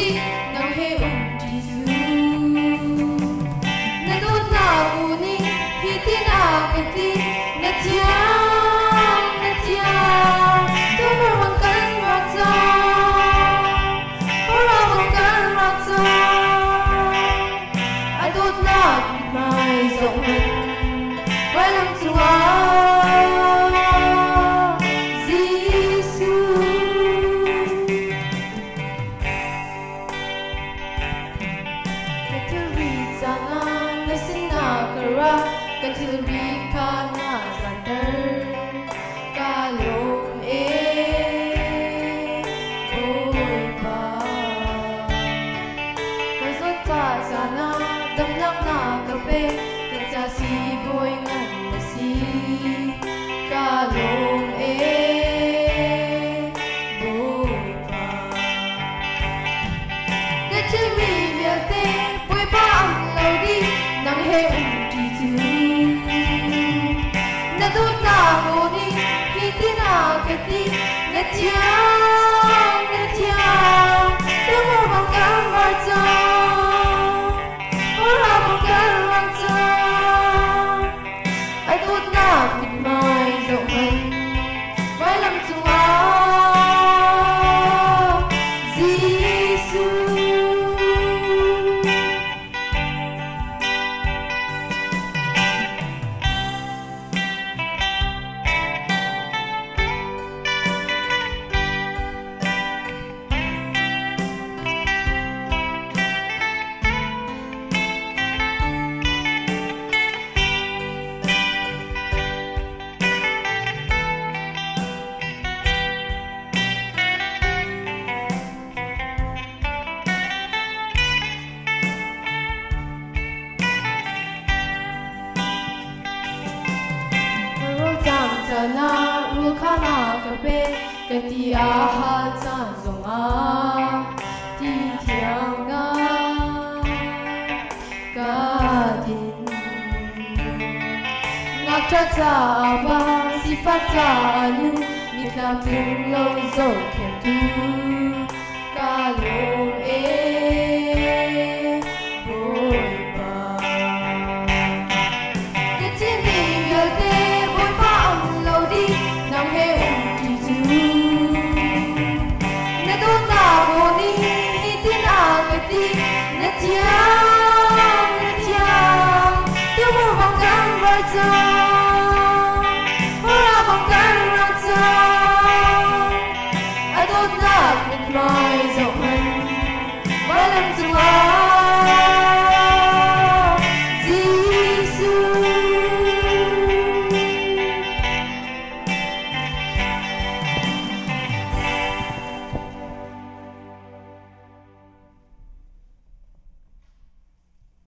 đi nang he Jesus na do na uni hi tin a ko ti na chia tu mo mang kan rak za ora mang kan rak za I don't know my rộng mình với lòng Chúa Giêsu Kateri zana nasina kara kateri kana zander kalom oi ba kazot pa zana dam lang na kape kacha si boy ngan na si kalom boy pa kateri viate boy pa ang laudi nang he ti tu na do ta ngoni hitina kati na tia tu mo mang kan ma cha ora mang kan ma cha I don't know with my rộng mình với lòng Chúa Giêsu na rukhana kape kati aha cha zonga ti thiang na ka din ngak cha cha ba si fa cha lu mi tlam tung lo zo khen tu ka lo